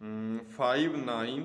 59,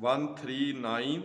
139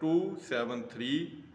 273,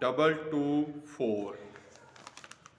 224।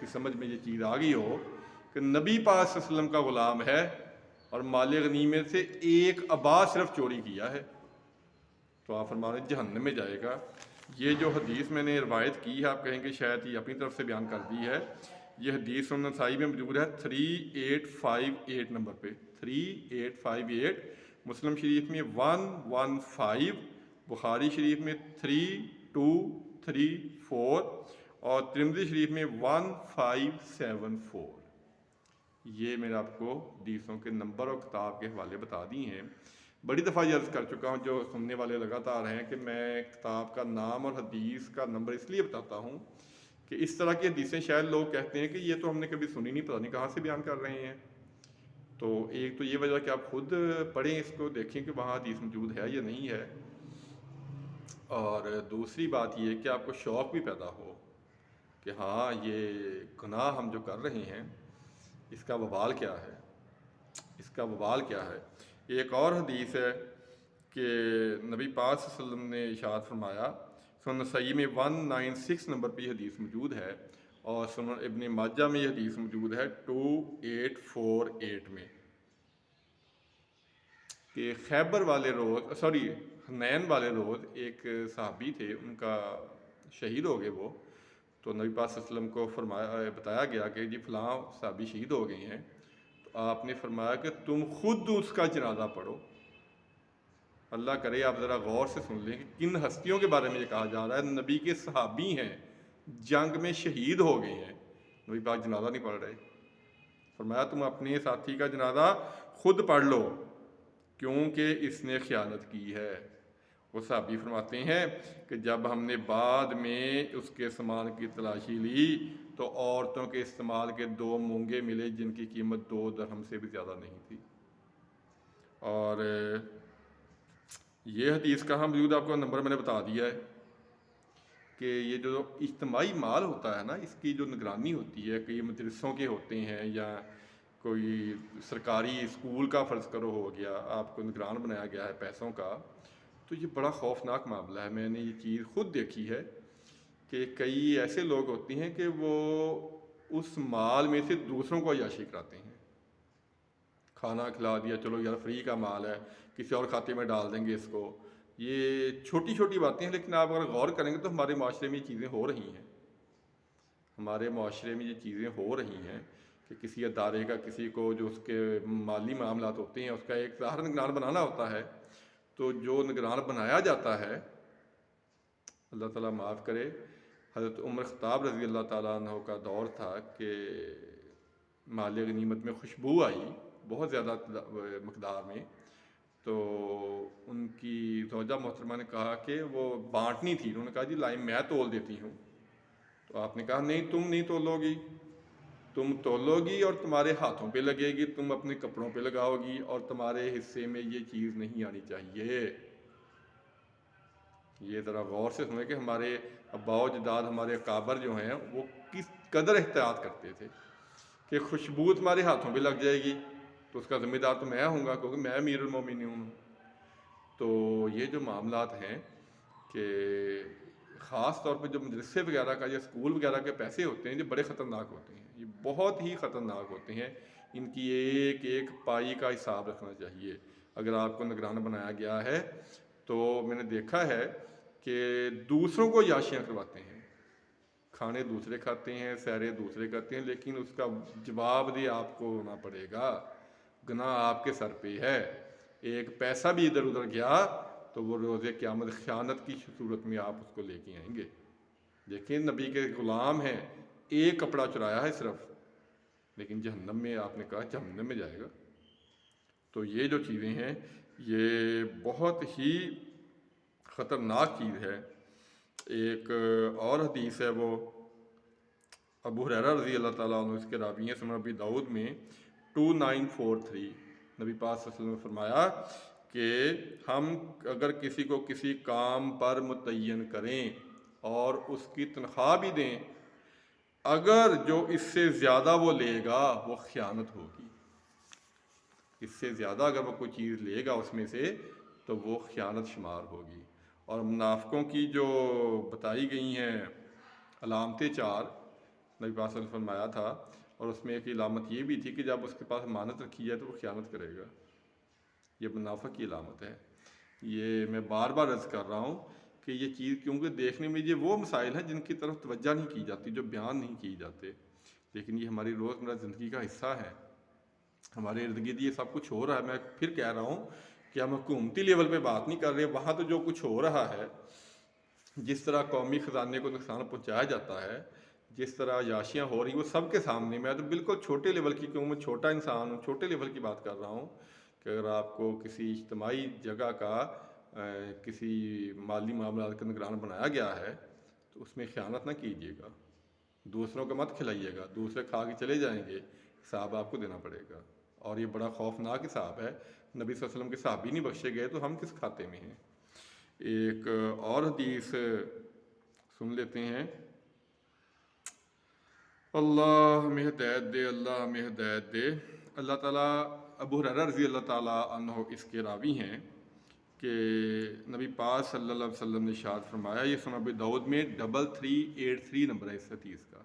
کی سمجھ میں یہ چیز آ گئی ہو کہ نبی پاک صلی اللہ علیہ وسلم کا غلام ہے اور مال غنیمت سے ایک ابا صرف چوری کیا ہے تو آپ فرما رہے ہیں جہنم میں جائے گا۔ یہ جو حدیث میں نے روایت کی ہے، آپ کہیں گے شاید یہ اپنی طرف سے بیان کر دی ہے، یہ حدیث سنن نسائی میں موجود ہے 3858 نمبر پہ، 3858، مسلم شریف میں 115، بخاری شریف میں 3234 اور ترمذی شریف میں 1574۔ یہ میں نے آپ کو حدیثوں کے نمبر اور کتاب کے حوالے بتا دی ہیں۔ بڑی دفعہ یہ عرض کر چکا ہوں، جو سننے والے لگاتار ہیں، کہ میں کتاب کا نام اور حدیث کا نمبر اس لیے بتاتا ہوں کہ اس طرح کی حدیثیں شاید لوگ کہتے ہیں کہ یہ تو ہم نے کبھی سنی نہیں، پتہ نہیں کہاں سے بیان کر رہے ہیں۔ تو ایک تو یہ وجہ کہ آپ خود پڑھیں، اس کو دیکھیں کہ وہاں حدیث موجود ہے یا نہیں ہے، اور دوسری بات یہ کہ آپ کو شوق بھی پیدا ہو کہ ہاں یہ گناہ ہم جو کر رہے ہیں اس کا وبال کیا ہے، اس کا وبال کیا ہے۔ ایک اور حدیث ہے کہ نبی پاک صلی اللہ علیہ وسلم نے ارشاد فرمایا، سنن نسائی میں 196 نمبر پہ یہ حدیث موجود ہے، اور سنن ابن ماجہ میں یہ حدیث موجود ہے 2848 میں، کہ خیبر والے روز، حنین والے روز ایک صحابی تھے، ان کا شہید ہو گئے وہ، تو نبی پاک صلی اللہ علیہ وسلم کو بتایا گیا کہ جی فلاں صحابی شہید ہو گئے ہیں، تو آپ نے فرمایا کہ تم خود اس کا جنازہ پڑھو۔ اللہ کرے آپ ذرا غور سے سن لیں کہ کن ہستیوں کے بارے میں یہ کہا جا رہا ہے، نبی کے صحابی ہیں، جنگ میں شہید ہو گئے ہیں، نبی پاک جنازہ نہیں پڑھ رہے۔ فرمایا تم اپنے ساتھی کا جنازہ خود پڑھ لو کیونکہ اس نے خیانت کی ہے۔ وہ صحابی فرماتے ہیں کہ جب ہم نے بعد میں اس کے سامان کی تلاشی لی تو عورتوں کے استعمال کے 2 مونگے ملے جن کی قیمت 2 درہم سے بھی زیادہ نہیں تھی۔ اور یہ حدیث کہاں موجود، آپ کو نمبر میں نے بتا دیا ہے کہ یہ جو اجتماعی مال ہوتا ہے نا، اس کی جو نگرانی ہوتی ہے، کئی مدرسوں کے ہوتے ہیں یا کوئی سرکاری اسکول کا فرض کرو ہو گیا، آپ کو نگران بنایا گیا ہے پیسوں کا، تو یہ بڑا خوفناک معاملہ ہے۔ میں نے یہ چیز خود دیکھی ہے کہ کئی ایسے لوگ ہوتے ہیں کہ وہ اس مال میں سے دوسروں کو عیاشی کراتے ہیں، کھانا کھلا دیا، چلو یار فری کا مال ہے، کسی اور کھاتے میں ڈال دیں گے اس کو۔ یہ چھوٹی چھوٹی باتیں ہیں، لیکن آپ اگر غور کریں گے تو ہمارے معاشرے میں یہ چیزیں ہو رہی ہیں، ہمارے معاشرے میں یہ چیزیں ہو رہی ہیں کہ کسی ادارے کا کسی کو جو اس کے مالی معاملات ہوتے ہیں اس کا ایک ظاہر نگران بنانا ہوتا ہے، تو جو نگران بنایا جاتا ہے، اللہ تعالیٰ معاف کرے، حضرت عمر خطاب رضی اللہ تعالیٰ عنہ کا دور تھا کہ مال غنیمت میں خوشبو آئی بہت زیادہ مقدار میں، تو ان کی زوجہ محترمہ نے کہا کہ وہ بانٹنی تھی، انہوں نے کہا جی لائیں میں تول دیتی ہوں، تو آپ نے کہا نہیں تم نہیں تولو گی، تم تولو گی اور تمہارے ہاتھوں پہ لگے گی، تم اپنے کپڑوں پہ لگاؤ گی، اور تمہارے حصے میں یہ چیز نہیں آنی چاہیے۔ یہ ذرا غور سے سنیں کہ ہمارے اباء و اجداد، ہمارے اکابر جو ہیں وہ کس قدر احتیاط کرتے تھے کہ خوشبو تمہارے ہاتھوں پہ لگ جائے گی تو اس کا ذمہ دار تو میں ہوں گا کیونکہ میں امیر المومنین ہوں۔ تو یہ جو معاملات ہیں کہ خاص طور پہ جو مدرسے وغیرہ کا یا اسکول وغیرہ کے پیسے ہوتے ہیں، یہ بڑے خطرناک ہوتے ہیں، یہ بہت ہی خطرناک ہوتے ہیں، ان کی ایک ایک پائی کا حساب رکھنا چاہیے۔ اگر آپ کو نگران بنایا گیا ہے تو میں نے دیکھا ہے کہ دوسروں کو عیاشیاں کرواتے ہیں، کھانے دوسرے کھاتے ہیں، سیرے دوسرے کرتے ہیں، لیکن اس کا جواب بھی آپ کو ہونا پڑے گا، گناہ آپ کے سر پہ ہے۔ ایک پیسہ بھی ادھر ادھر گیا تو وہ روز قیامت خیانت کی صورت میں آپ اس کو لے کے آئیں گے۔ لیکن نبی کے غلام ہیں، ایک کپڑا چرایا ہے صرف، لیکن جہنم میں آپ نے کہا جہنم میں جائے گا۔ تو یہ جو چیزیں ہیں یہ بہت ہی خطرناک چیز ہے۔ ایک اور حدیث ہے، وہ ابو ہریرہ رضی اللہ تعالیٰ عنہ اس کے راوی ہیں، سنن ابی داؤد میں 2943، نبی پاک صلی اللہ علیہ وسلم نے فرمایا کہ ہم اگر کسی کو کسی کام پر متعین کریں اور اس کی تنخواہ بھی دیں، اگر جو اس سے زیادہ وہ لے گا وہ خیانت ہوگی، اس سے زیادہ اگر وہ کوئی چیز لے گا اس میں سے تو وہ خیانت شمار ہوگی۔ اور منافقوں کی جو بتائی گئی ہیں علامتیں 4، نبی پاک صلی اللہ علیہ وسلم نے فرمایا تھا، اور اس میں ایک علامت یہ بھی تھی کہ جب اس کے پاس امانت رکھی ہے تو وہ خیانت کرے گا، یہ منافق کی علامت ہے۔ یہ میں بار بار عرض کر رہا ہوں کہ یہ چیز کیونکہ دیکھنے میں یہ وہ مسائل ہیں جن کی طرف توجہ نہیں کی جاتی، جو بیان نہیں کی جاتے، لیکن یہ ہماری روزمرہ زندگی کا حصہ ہے، ہمارے ارد گرد یہ سب کچھ ہو رہا ہے۔ میں پھر کہہ رہا ہوں کہ ہم حکومتی لیول پہ بات نہیں کر رہے، وہاں تو جو کچھ ہو رہا ہے، جس طرح قومی خزانے کو نقصان پہنچایا جاتا ہے، جس طرح عیاشیاں ہو رہی ہیں، وہ سب کے سامنے۔ میں تو بالکل چھوٹے لیول کی، کیوں میں چھوٹا انسان ہوں، چھوٹے لیول کی بات کر رہا ہوں کہ اگر آپ کو کسی اجتماعی جگہ کا کسی مالی معاملات کا نگران بنایا گیا ہے تو اس میں خیانت نہ کیجیے گا، دوسروں کو مت کھلائیے گا، دوسرے کھا کے چلے جائیں گے، حساب آپ کو دینا پڑے گا، اور یہ بڑا خوفناک حساب ہے۔ نبی صلی اللہ علیہ وسلم کے صحابی نہیں بخشے گئے تو ہم کس کھاتے میں ہیں؟ ایک اور حدیث سن لیتے ہیں۔ اللہ ہمیں ہدایت دے، اللہ ہمیں ہدایت دے۔ اللہ تعالیٰ، ابو ہریرہ رضی اللہ تعالیٰ عنہ اس کے راوی ہیں کہ نبی پاک صلی اللہ علیہ وسلم نے ارشاد فرمایا، یہ سنن ابی داؤد میں 3383 نمبر ہے اس حدیث کا،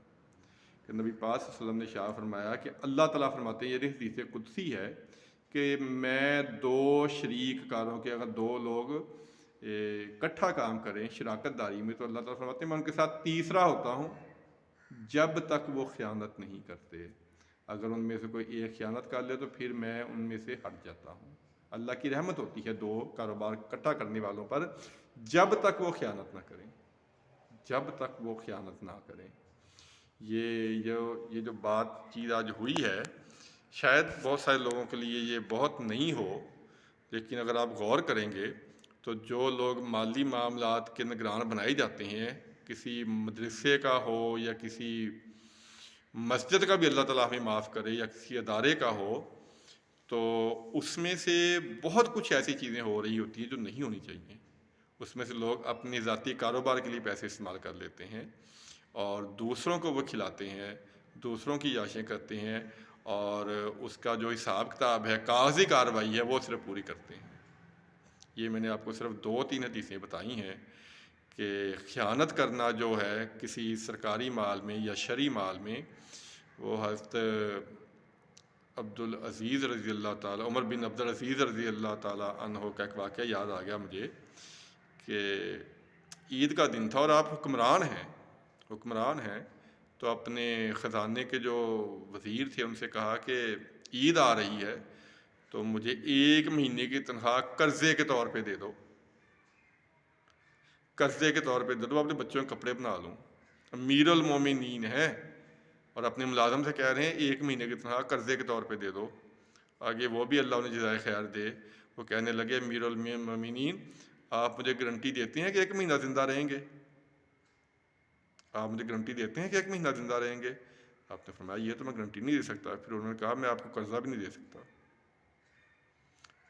کہ نبی پاک صلی اللہ علیہ وسلم نے ارشاد فرمایا کہ اللہ تعالیٰ فرماتے ہیں، یہ حدیث قدسی ہے، کہ میں دو شریک کاروں کے، اگر دو لوگ اکٹھا کام کریں شراکت داری میں، تو اللہ تعالیٰ فرماتے ہیں میں ان کے ساتھ تیسرا ہوتا ہوں جب تک وہ خیانت نہیں کرتے۔ اگر ان میں سے کوئی ایک خیانت کر لے تو پھر میں ان میں سے ہٹ جاتا ہوں۔ اللہ کی رحمت ہوتی ہے دو کاروبار اکٹھا کرنے والوں پر، جب تک وہ خیانت نہ کریں، جب تک وہ خیانت نہ کریں۔ یہ جو بات چیز آج ہوئی ہے، شاید بہت سارے لوگوں کے لیے یہ بہت نہیں ہو، لیکن اگر آپ غور کریں گے تو جو لوگ مالی معاملات کے نگران بنائے جاتے ہیں، کسی مدرسے کا ہو یا کسی مسجد کا بھی اللہ تعالیٰ ہمیں معاف کرے، یا کسی ادارے کا ہو، تو اس میں سے بہت کچھ ایسی چیزیں ہو رہی ہوتی ہیں جو نہیں ہونی چاہیے۔ اس میں سے لوگ اپنے ذاتی کاروبار کے لیے پیسے استعمال کر لیتے ہیں اور دوسروں کو وہ کھلاتے ہیں، دوسروں کی عیاشیاں کرتے ہیں، اور اس کا جو حساب کتاب ہے، کاغذی کارروائی ہے، وہ صرف پوری کرتے ہیں۔ یہ میں نے آپ کو صرف 2-3 حدیثیں بتائی ہیں کہ خیانت کرنا جو ہے کسی سرکاری مال میں یا شرعی مال میں، وہ حضرت عبدالعزیز رضی اللہ تعالیٰ، عمر بن عبدالعزیز رضی اللہ تعالیٰ عنہ کا ایک واقعہ یاد آ گیا مجھے، کہ عید کا دن تھا اور آپ حکمران ہیں، تو اپنے خزانے کے جو وزیر تھے ان سے کہا کہ عید آ رہی ہے تو مجھے 1 مہینے کی تنخواہ قرضے کے طور پہ دے دو، قرضے کے طور پہ دے دو، اپنے بچوں کے کپڑے بنا لوں۔ امیر المومنین ہے اور اپنے ملازم سے کہہ رہے ہیں 1 مہینے کی تنخواہ قرضے کے طور پہ دے دو۔ آگے وہ بھی اللہ انہیں جزائے خیر دے، وہ کہنے لگے امیر المومنین، آپ مجھے گارنٹی دیتے ہیں کہ 1 مہینہ زندہ رہیں گے؟ آپ مجھے گارنٹی دیتے ہیں کہ 1 مہینہ زندہ رہیں گے؟ آپ نے فرمایا یہ تو میں گارنٹی نہیں دے سکتا۔ پھر انہوں نے کہا میں آپ کو قرضہ بھی نہیں دے سکتا۔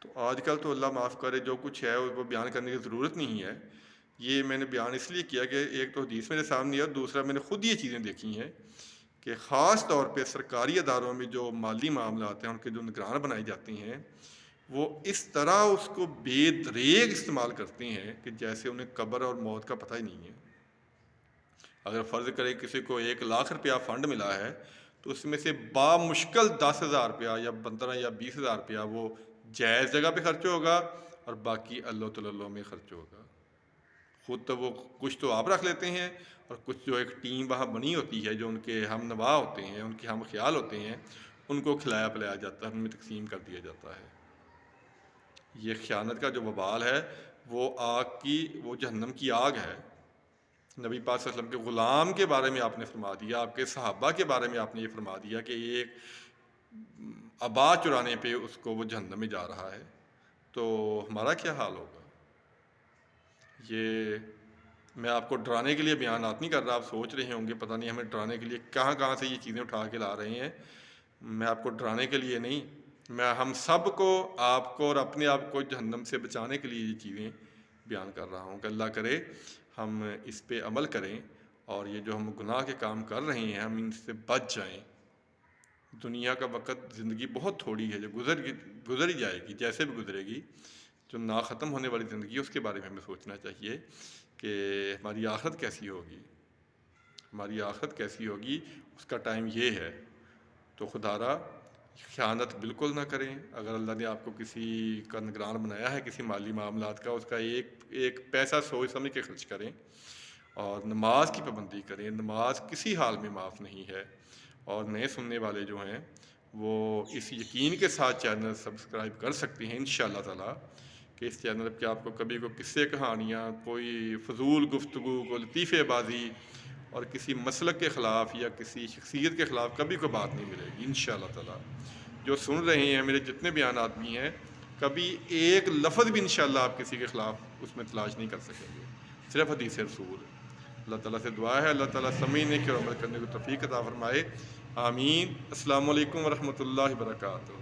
تو آج کل تو اللہ معاف کرے جو کچھ ہے وہ بیان کرنے کی ضرورت نہیں ہے۔ یہ میں نے بیان اس لیے کیا کہ ایک تو حدیث میرے سامنے ہے، اور دوسرا میں نے خود یہ چیزیں دیکھی ہیں کہ خاص طور پہ سرکاری اداروں میں جو مالی معاملات ہیں، ان کے جو نگران بنائے جاتے ہیں، وہ اس طرح اس کو بے دریغ استعمال کرتے ہیں کہ جیسے انہیں قبر اور موت کا پتہ ہی نہیں ہے۔ اگر فرض کرے کسی کو 1 لاکھ روپیہ فنڈ ملا ہے تو اس میں سے بامشکل 10,000 روپیہ یا 15 یا 20,000 روپیہ وہ جائز جگہ پہ خرچ ہوگا اور باقی اللہ تعالیٰ میں خرچ ہوگا۔ خود تو وہ کچھ تو آپ رکھ لیتے ہیں، اور کچھ جو ایک ٹیم وہاں بنی ہوتی ہے، جو ان کے ہم نوا ہوتے ہیں، ان کے ہم خیال ہوتے ہیں، ان کو کھلایا پلایا جاتا ہے، ان میں تقسیم کر دیا جاتا ہے۔ یہ خیانت کا جو وبال ہے وہ جہنم کی آگ ہے۔ نبی پاک صلی اللہ علیہ وسلم کے غلام کے بارے میں آپ نے فرما دیا، آپ کے صحابہ کے بارے میں آپ نے یہ فرما دیا کہ ایک ابا چرانے پہ اس کو وہ جہنم میں جا رہا ہے، تو ہمارا کیا حال ہوگا؟ یہ میں آپ کو ڈرانے کے لیے بیانات نہیں کر رہا، آپ سوچ رہے ہوں گے پتہ نہیں ہمیں ڈرانے کے لیے کہاں سے یہ چیزیں اٹھا کے لا رہے ہیں۔ میں آپ کو ڈرانے کے لیے نہیں، میں ہم سب کو، آپ کو اور اپنے آپ کو جہنم سے بچانے کے لیے یہ چیزیں بیان کر رہا ہوں کہ اللہ کرے ہم اس پہ عمل کریں، اور یہ جو ہم گناہ کے کام کر رہے ہیں ہم ان سے بچ جائیں۔ دنیا کا وقت، زندگی بہت تھوڑی ہے، جو گزر ہی جائے گی، جیسے بھی گزرے گی۔ جو نا ختم ہونے والی زندگی ہے اس کے بارے میں ہمیں سوچنا چاہیے کہ ہماری آخرت کیسی ہوگی۔ ہماری آخرت کیسی ہوگی، اس کا ٹائم یہ ہے۔ تو خدا را خیانت بالکل نہ کریں۔ اگر اللہ نے آپ کو کسی کا نگران بنایا ہے کسی مالی معاملات کا، اس کا ایک پیسہ سوچ سمجھ کے خرچ کریں، اور نماز کی پابندی کریں۔ نماز کسی حال میں معاف نہیں ہے۔ اور نئے سننے والے جو ہیں وہ اس یقین کے ساتھ چینل سبسکرائب کر سکتے ہیں انشاءاللہ تعالیٰ، کہ اس چینل پہ آپ کو کبھی کوئی قصے کہانیاں، کوئی فضول گفتگو، کوئی لطیفے بازی اور کسی مسلک کے خلاف یا کسی شخصیت کے خلاف کبھی کوئی بات نہیں ملے گی انشاءاللہ تعالیٰ۔ جو سن رہے ہیں میرے جتنے بیانات بھی ہیں، کبھی ایک لفظ بھی انشاءاللہ آپ کسی کے خلاف اس میں تلاش نہیں کر سکیں گے، صرف حدیث رسول۔ اللہ تعالیٰ سے دعا ہے اللہ تعالیٰ سمجھنے کی اور عمل کرنے کو توفیق عطا فرمائے، آمین۔ السلام علیکم ورحمۃ اللہ وبرکاتہ۔